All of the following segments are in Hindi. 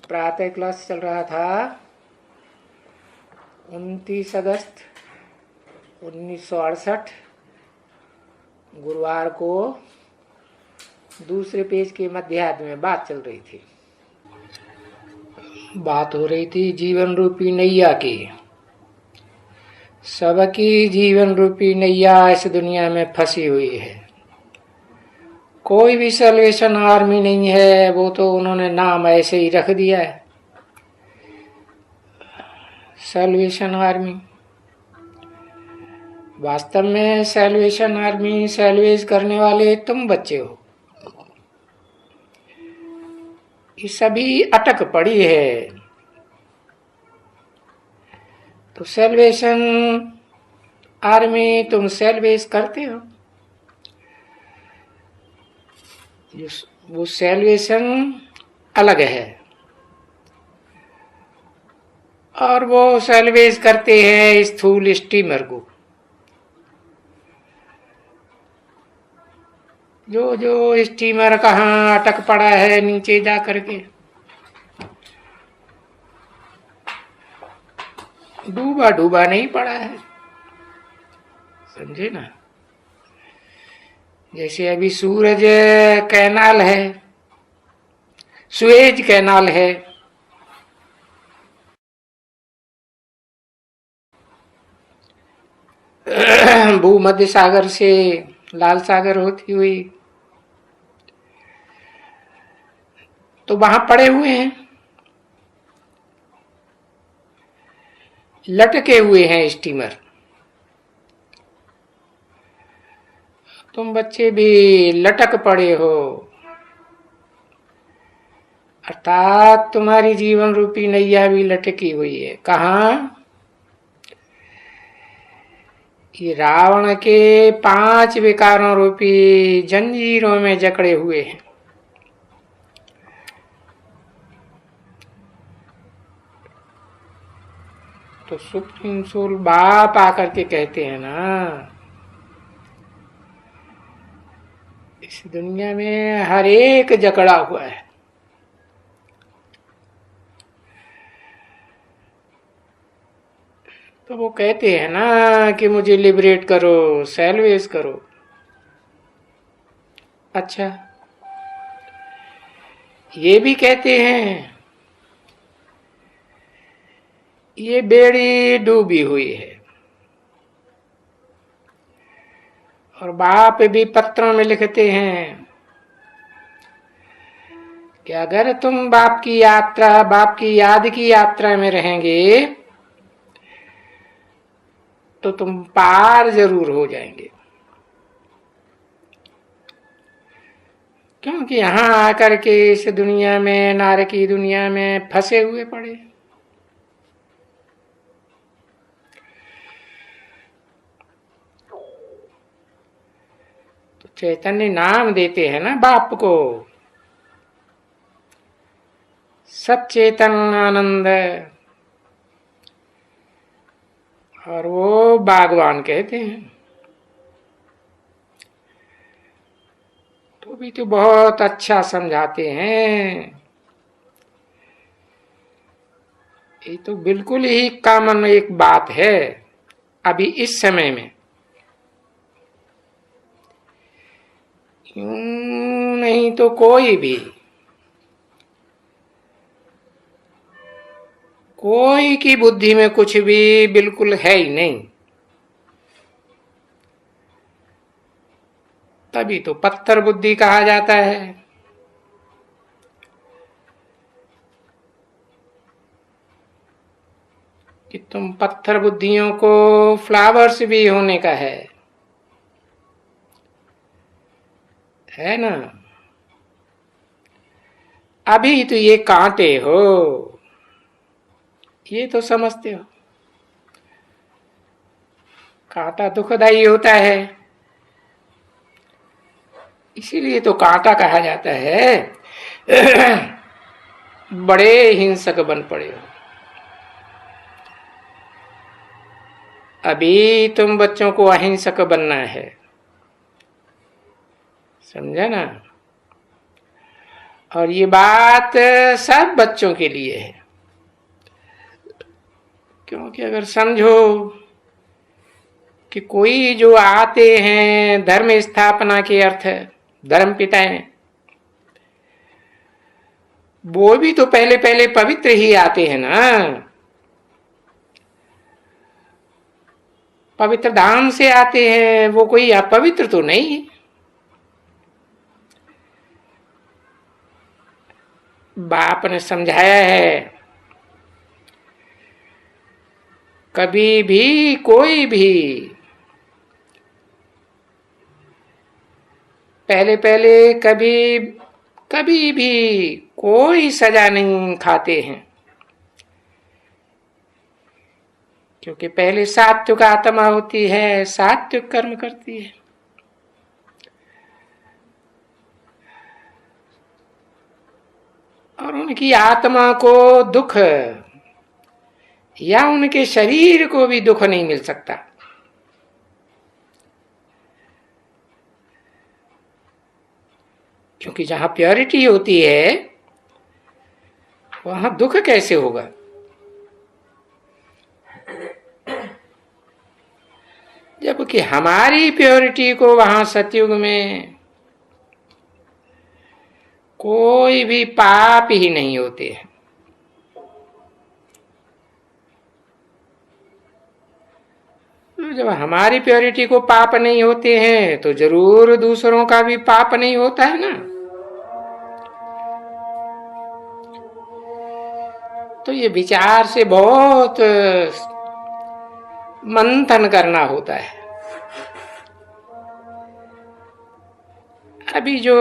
प्रातः क्लास चल रहा था 29 अगस्त 1968 गुरुवार को दूसरे पेज के मध्याह्न में बात चल रही थी। बात हो रही थी जीवन रूपी नैया की। सबकी जीवन रूपी नैया इस दुनिया में फंसी हुई है। कोई भी सैल्वेशन आर्मी नहीं है, वो तो उन्होंने नाम ऐसे ही रख दिया है, सैल्वेशन आर्मी। वास्तव में सैल्वेशन आर्मी सैल्वेज करने वाले तुम बच्चे हो। ये सभी अटक पड़ी है। तो सैल्वेशन आर्मी तुम सैल्वेज करते हो। वो सैल्वेशन अलग है और वो सैल्वेज करते हैं स्थूल स्टीमर को। जो स्टीमर कहाँ अटक पड़ा है नीचे जा करके, डूबा डूबा नहीं पड़ा है, समझे ना। जैसे अभी सूरज कैनाल है, सुएज कैनाल है, भूमध्य सागर से लाल सागर होती हुई, तो वहां पड़े हुए हैं, लटके हुए हैं स्टीमर। तुम बच्चे भी लटक पड़े हो, अर्थात तुम्हारी जीवन रूपी नैया भी लटकी हुई है। कहाँ? ये रावण के 5 विकारों रूपी जंजीरों में जकड़े हुए हैं। तो सुप्रीम सोल बाप आकर के कहते हैं ना, इस दुनिया में हर एक जकड़ा हुआ है। तो वो कहते हैं ना कि मुझे लिबरेट करो, सैल्वेज करो। अच्छा, ये भी कहते हैं ये बेड़ी डूबी हुई है। और बाप भी पत्रों में लिखते हैं कि अगर तुम बाप की यात्रा, बाप की याद की यात्रा में रहेंगे तो तुम पार जरूर हो जाएंगे। क्योंकि यहां आकर के इस दुनिया में, नार की दुनिया में फंसे हुए पड़े। तो चैतन्य नाम देते हैं ना बाप को, सच्चेतन आनंद, और वो बागवान कहते हैं। तो भी तो बहुत अच्छा समझाते हैं। ये तो बिल्कुल ही कॉमन एक बात है अभी इस समय में। यूं नहीं तो कोई की बुद्धि में कुछ भी बिल्कुल है ही नहीं। तभी तो पत्थर बुद्धि कहा जाता है। कि तुम पत्थर बुद्धियों को फ्लावर्स भी होने का है ना। अभी तो ये कांटे हो, ये तो समझते हो। कांटा दुखदाई होता है, इसीलिए तो कांटा कहा जाता है। बड़े हिंसक बन पड़े हो। अभी तुम बच्चों को अहिंसक बनना है, समझा ना। और ये बात सब बच्चों के लिए है, क्योंकि अगर समझो कि कोई जो आते हैं धर्म स्थापना के अर्थ धर्म पिताएं, वो भी तो पहले पहले पवित्र ही आते हैं ना, पवित्र धाम से आते हैं, वो कोई अपवित्र तो नहीं। बाप ने समझाया है, कभी भी कोई भी पहले पहले कभी भी कोई सजा नहीं खाते हैं, क्योंकि पहले सात्विक आत्मा होती है, सात्विक कर्म करती है। और उनकी आत्मा को दुख या उनके शरीर को भी दुख नहीं मिल सकता, क्योंकि जहां प्योरिटी होती है वहां दुख कैसे होगा। जबकि हमारी प्योरिटी को वहां सतयुग में कोई भी पाप ही नहीं होते हैं। जब हमारी प्योरिटी को पाप नहीं होते हैं तो जरूर दूसरों का भी पाप नहीं होता है ना। तो ये विचार से बहुत मंथन करना होता है। अभी जो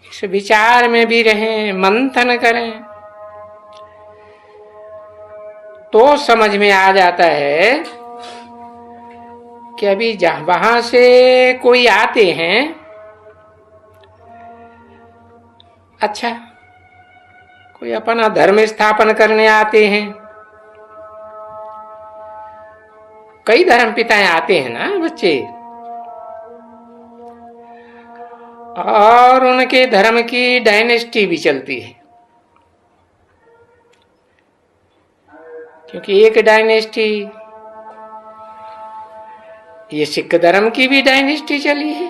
इस विचार में भी रहें, मंथन करें, तो समझ में आ जाता है कि अभी वहां से कोई आते हैं, अच्छा कोई अपना धर्म स्थापन करने आते हैं, कई धर्म पिताएं आते हैं ना बच्चे, और उनके धर्म की डायनेस्टी भी चलती है, क्योंकि एक डायनेस्टी ये सिख धर्म की भी डायनेस्टी चली है,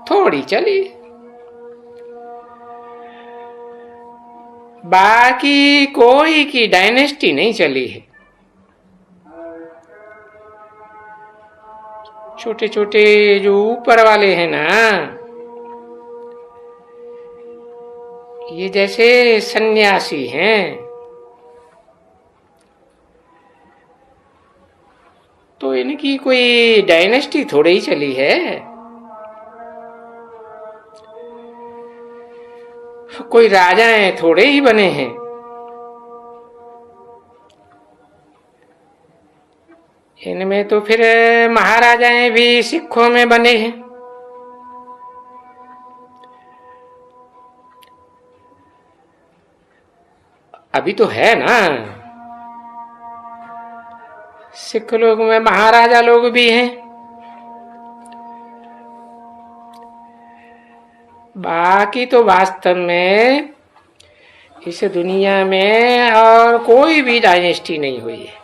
थोड़ी चली, बाकी कोई की डायनेस्टी नहीं चली है। छोटे छोटे जो ऊपर वाले हैं ना, ये जैसे सन्यासी हैं, तो इनकी कोई डायनेस्टी थोड़ी ही चली है, कोई राजाएं थोड़े ही बने हैं। इनमें तो फिर महाराजाएं भी सिखों में बने हैं। अभी तो है ना, सिख लोग में महाराजा लोग भी हैं। बाकी तो वास्तव में इस दुनिया में और कोई भी डायनेस्टी नहीं हुई है।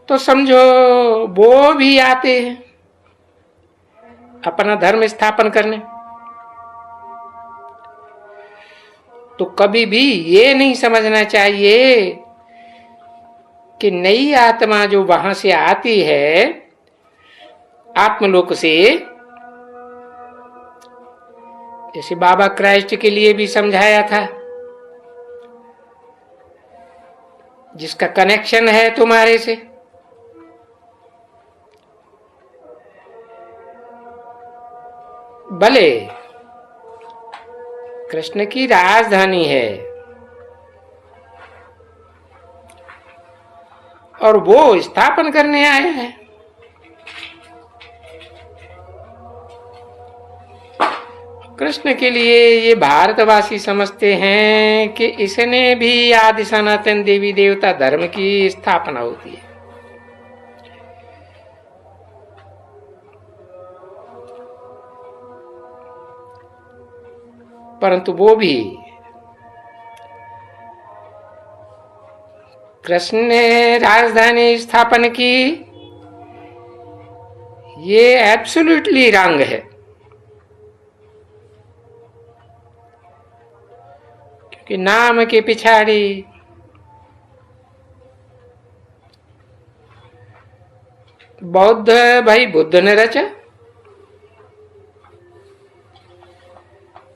तो समझो वो भी आते हैं अपना धर्म स्थापन करने, तो कभी भी ये नहीं समझना चाहिए कि नई आत्मा जो वहां से आती है आत्मलोक से, जैसे बाबा क्राइस्ट के लिए भी समझाया था, जिसका कनेक्शन है तुम्हारे से, भले कृष्ण की राजधानी है और वो स्थापन करने आया है। कृष्ण के लिए ये भारतवासी समझते हैं कि इसने भी आदि सनातन देवी देवता धर्म की स्थापना होती है। परंतु वो भी कृष्ण ने राजधानी स्थापन की, ये एब्सोल्युटली रॉन्ग है। क्योंकि नाम के पिछाड़ी बौद्ध भाई बुद्ध ने रचा।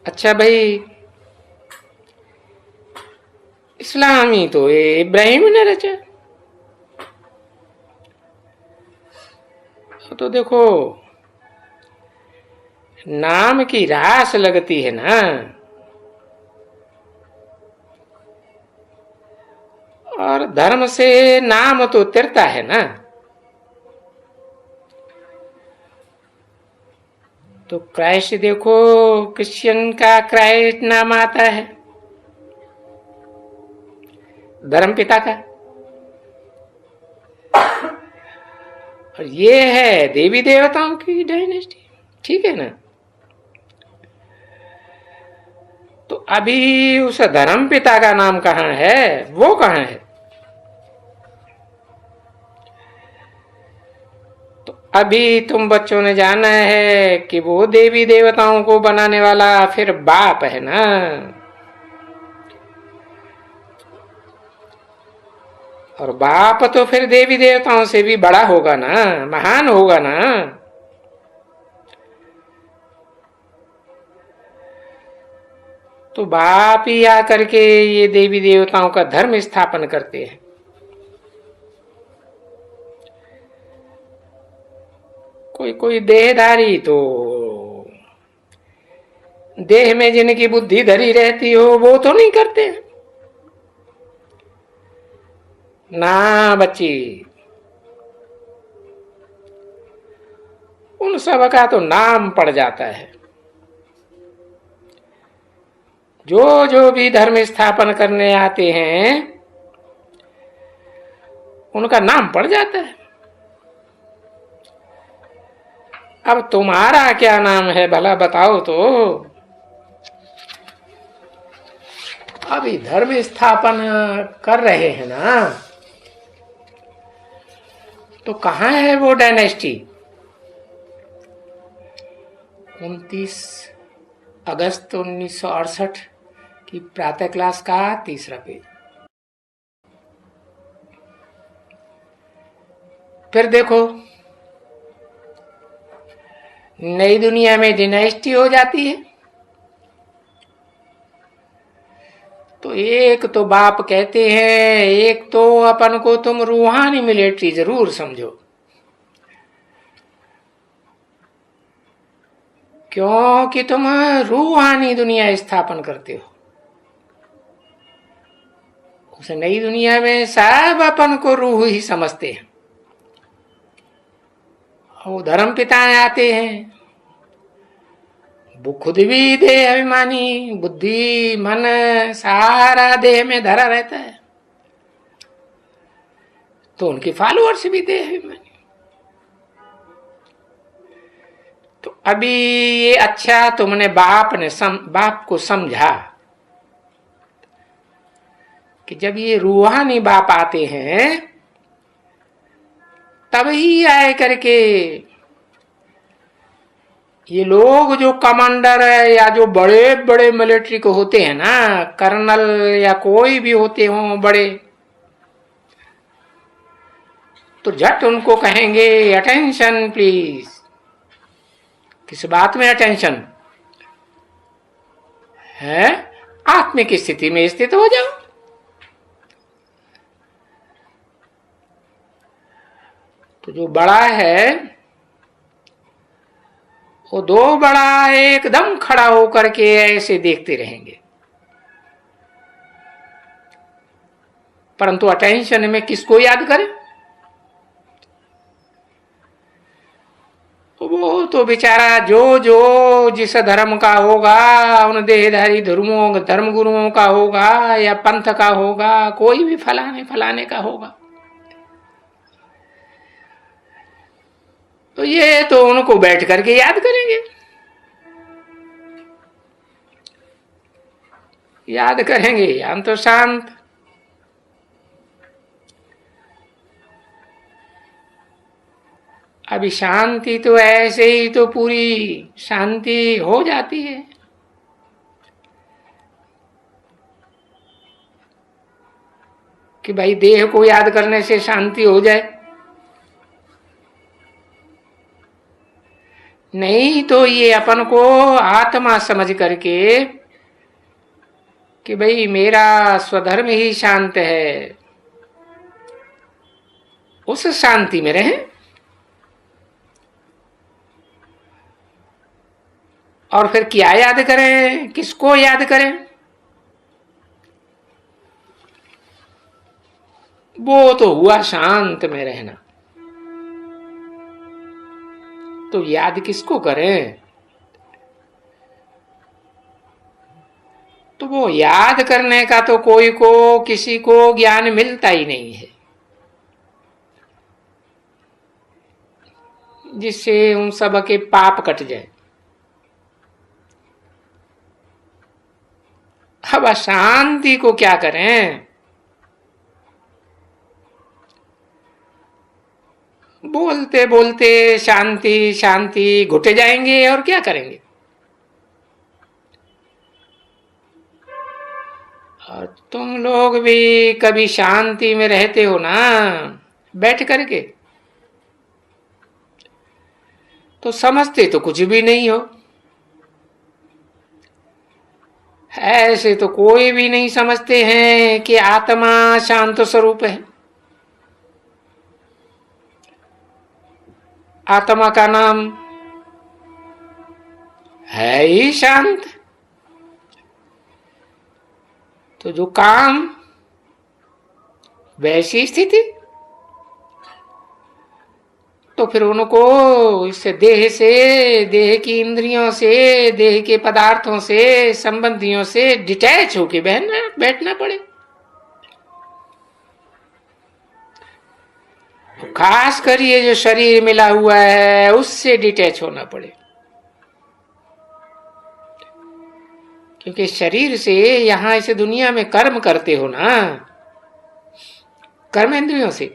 अच्छा भाई, इस्लामी तो ये इब्राहिम ने रचा। तो देखो, नाम की रास लगती है ना, और धर्म से नाम तो तिरता है ना। तो क्राइस्ट देखो, क्रिश्चियन का क्राइस्ट नाम आता है, धर्म पिता का। और ये है देवी देवताओं की डायनेस्टी, ठीक है ना। तो अभी उस धर्म पिता का नाम कहाँ है, वो कहाँ है? तो अभी तुम बच्चों ने जाना है कि वो देवी देवताओं को बनाने वाला फिर बाप है ना। और बाप तो फिर देवी देवताओं से भी बड़ा होगा ना, महान होगा ना। तो बाप ही आकर के ये देवी देवताओं का धर्म स्थापन करते हैं। कोई कोई देहधारी तो देह में जिनकी बुद्धि धरी रहती हो वो तो नहीं करते ना बच्ची। उन सब का तो नाम पड़ जाता है। जो जो भी धर्म स्थापन करने आते हैं उनका नाम पड़ जाता है। अब तुम्हारा क्या नाम है भला बताओ तो। अभी धर्म स्थापन कर रहे हैं ना, तो कहाँ है वो डायनेस्टी? 29 अगस्त 1968 की प्रातः क्लास का 3रा पेज। फिर देखो, नई दुनिया में डायनेस्टी हो जाती है तो एक तो बाप कहते हैं, एक तो अपन को तुम रूहानी मिलिट्री जरूर समझो। क्योंकि तुम रूहानी दुनिया स्थापन करते हो। उस नई दुनिया में सब अपन को रूह ही समझते हैं। वो धर्म पिताएं आते हैं, वो खुद भी देह अभिमानी, बुद्धि मन सारा देह में धरा रहता है, तो उनके फॉलोअर्स भी देह अभिमानी। तो अभी ये अच्छा तुमने बाप को समझा कि जब ये रूहानी बाप आते हैं तभी आए करके ये लोग जो कमांडर है या जो बड़े बड़े मिलिट्री को होते हैं ना, कर्नल या कोई भी होते हों बड़े, तो झट उनको कहेंगे अटेंशन प्लीज। किस बात में अटेंशन है? आत्मिक स्थिति में स्थित हो जाओ। तो जो बड़ा है वो दो बड़ा एकदम खड़ा होकर के ऐसे देखते रहेंगे, परंतु अटेंशन में किसको याद करें? वो तो बेचारा जो जो जिस धर्म का होगा, उन देहधारी धर्म गुरुओं का होगा या पंथ का होगा, कोई भी फलाने फलाने का होगा, तो ये तो उनको बैठ करके याद करेंगे। याद करेंगे, हम तो शांत। अभी शांति तो ऐसे ही तो पूरी शांति हो जाती है। कि भाई देह को याद करने से शांति हो जाए, नहीं तो ये अपन को आत्मा समझ करके कि भाई मेरा स्वधर्म ही शांत है, उस शांति में रहें। और फिर क्या याद करें, किसको याद करें? वो तो हुआ शांत में रहना, तो याद किसको करें? तो वो याद करने का तो कोई को किसी को ज्ञान मिलता ही नहीं है, जिससे उन सब के पाप कट जाए। अब अशांति को क्या करें? बोलते बोलते शांति शांति घुट जाएंगे और क्या करेंगे? और तुम लोग भी कभी शांति में रहते हो ना बैठ करके, तो समझते तो कुछ भी नहीं हो। ऐसे तो कोई भी नहीं समझते हैं कि आत्मा शांत स्वरूप है। आत्मा का नाम है ही शांत। तो जो काम वैसी स्थिति, तो फिर उनको इस देह से, देह की इंद्रियों से, देह के पदार्थों से, संबंधियों से डिटैच होके बैठना पड़े। खास कर ये जो शरीर मिला हुआ है उससे डिटैच होना पड़े, क्योंकि शरीर से यहां इस दुनिया में कर्म करते हो ना, कर्मेंद्रियों से,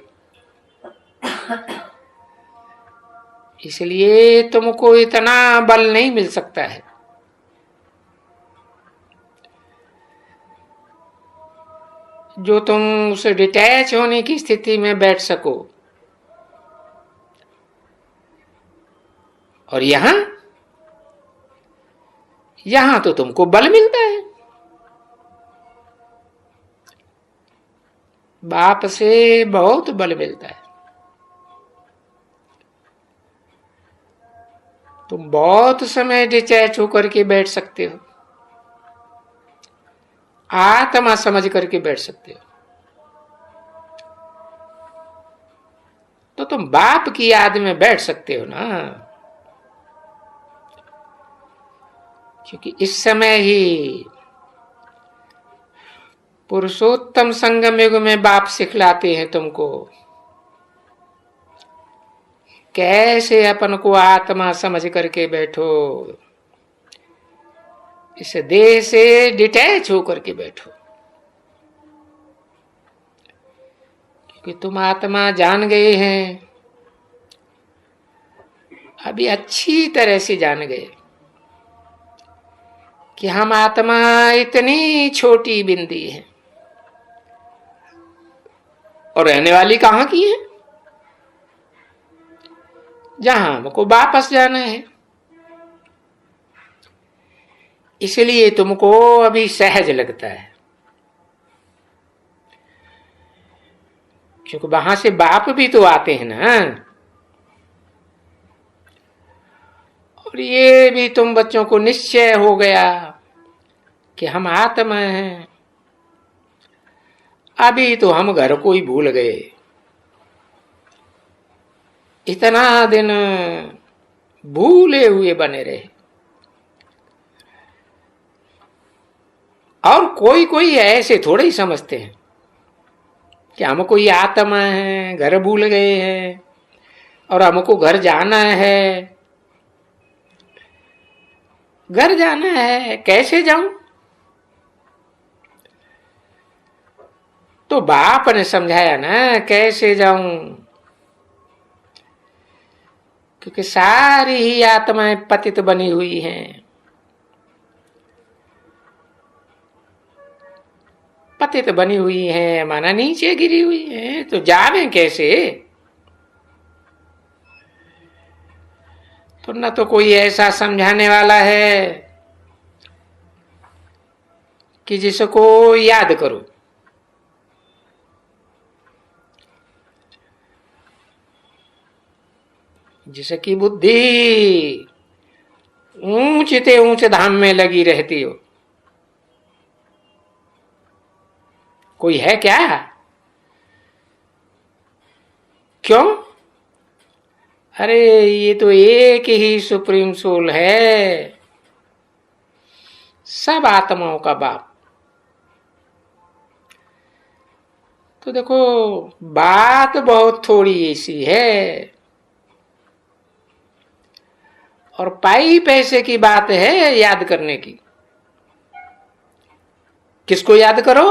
इसलिए तुमको इतना बल नहीं मिल सकता है। जो तुम उस डिटैच होने की स्थिति में बैठ सको। और यहां तो तुमको बल मिलता है। बाप से बहुत बल मिलता है। तुम बहुत समय डिटैच होकर के बैठ सकते हो, आत्मा समझ करके बैठ सकते हो। तो तुम बाप की याद में बैठ सकते हो ना, क्योंकि इस समय ही पुरुषोत्तम संगम युग में बाप सिखलाते हैं तुमको कैसे अपन को आत्मा समझ करके बैठो, इस देह से डिटैच होकर के बैठो। क्योंकि तुम आत्मा जान गए हैं, अभी अच्छी तरह से जान गए कि हम आत्मा इतनी छोटी बिंदी है और रहने वाली कहां की है, जहां हमको वापस जाना है। इसलिए तुमको अभी सहज लगता है, क्योंकि वहां से बाप भी तो आते हैं ना। और ये भी तुम बच्चों को निश्चय हो गया कि हम आत्मा हैं। अभी तो हम घर को ही भूल गए, इतना दिन भूले हुए बने रहे। और कोई कोई ऐसे थोड़े ही समझते हैं कि हमको ये आत्मा है, घर भूल गए हैं और हमको घर जाना है। घर जाना है, कैसे जाऊं? तो बाप ने समझाया ना कैसे जाऊं, क्योंकि सारी ही आत्माएं पतित बनी हुई हैं। पतित बनी हुई हैं माना नीचे गिरी हुई हैं, तो जावे कैसे? तो न तो कोई ऐसा समझाने वाला है कि जिसको याद करो। जिसकी बुद्धि ऊंचते ऊंच धाम में लगी रहती हो, कोई है क्या? क्यों? अरे ये तो एक ही सुप्रीम सोल है, सब आत्माओं का बाप। तो देखो बात बहुत थोड़ी ऐसी है, और पाई पैसे की बात है याद करने की। किसको याद करो?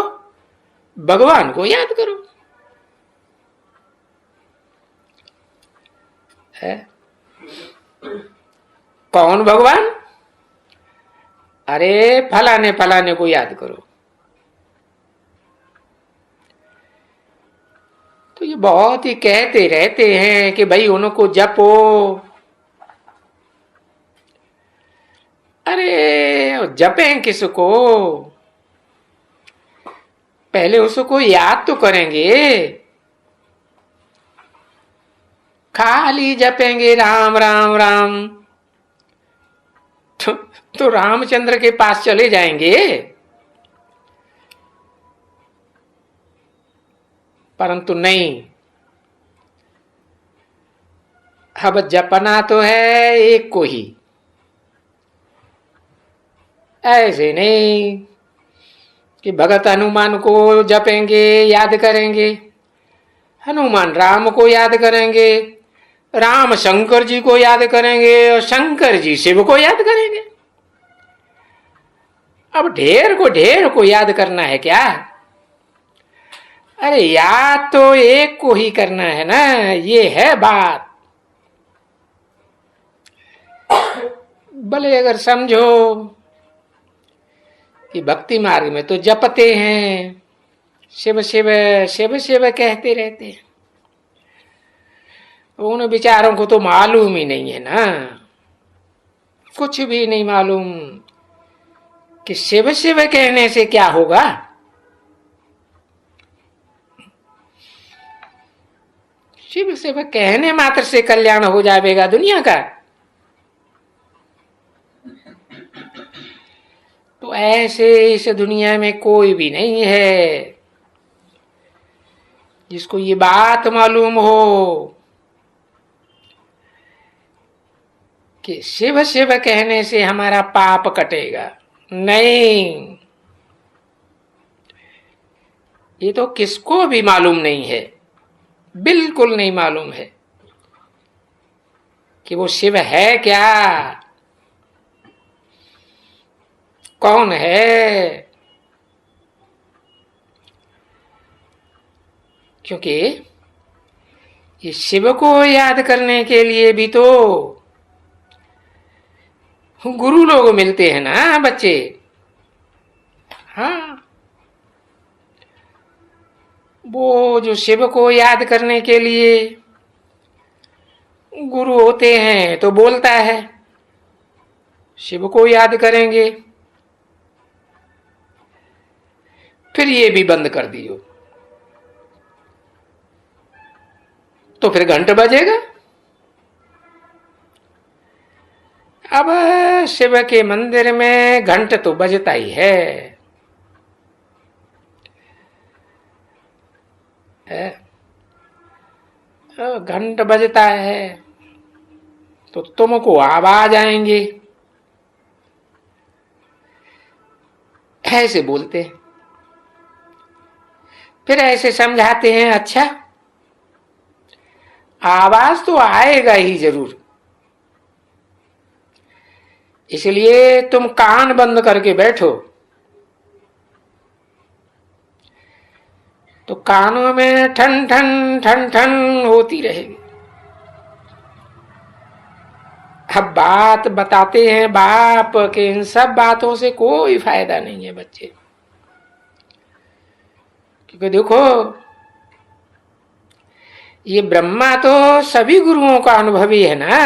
भगवान को याद करो। है कौन भगवान? अरे फलाने फलाने को याद करो। तो ये बहुत ही कहते रहते हैं कि भाई उनको जपो। अरे जपें किसको? पहले उसको याद तो करेंगे। खाली जपेंगे राम राम राम तो रामचंद्र के पास चले जाएंगे। परंतु नहीं, अब जपना तो है एक को ही, ऐसे नहीं कि भगत हनुमान को जपेंगे याद करेंगे, हनुमान राम को याद करेंगे, राम शंकर जी को याद करेंगे और शंकर जी शिव को याद करेंगे। अब ढेर को याद करना है क्या? अरे याद तो एक को ही करना है ना, ये है बात। भले अगर समझो कि भक्ति मार्ग में तो जपते हैं, शिव शिव शिव शिव कहते रहते हैं, उन विचारों को तो मालूम ही नहीं है ना, कुछ भी नहीं मालूम कि शिव शिव कहने से क्या होगा। शिव शिव कहने मात्र से कल्याण हो जाएगा दुनिया का। तो ऐसे इस दुनिया में कोई भी नहीं है जिसको ये बात मालूम हो कि शिव शिव कहने से हमारा पाप कटेगा। नहीं, ये तो किसको भी मालूम नहीं है, बिल्कुल नहीं मालूम है कि वो शिव है क्या, कौन है। क्योंकि ये शिव को याद करने के लिए भी तो गुरु लोग मिलते हैं ना बच्चे। हाँ, वो जो शिव को याद करने के लिए गुरु होते हैं तो बोलता है शिव को याद करेंगे, फिर ये भी बंद कर दियो, तो फिर घंट बजेगा। अब शिव के मंदिर में घंट तो बजता ही है। घंट बजता है तो तुमको आवाज आएंगे, ऐसे बोलते हैं। फिर ऐसे समझाते हैं अच्छा आवाज तो आएगा ही जरूर, इसलिए तुम कान बंद करके बैठो। तो कानों में ठन ठन ठन ठन होती रहेगी। अब बात बताते हैं बाप के, इन सब बातों से कोई फायदा नहीं है बच्चे, क्योंकि देखो ये ब्रह्मा तो सभी गुरुओं का अनुभवी है ना।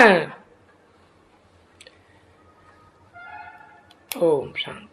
ओम शांति।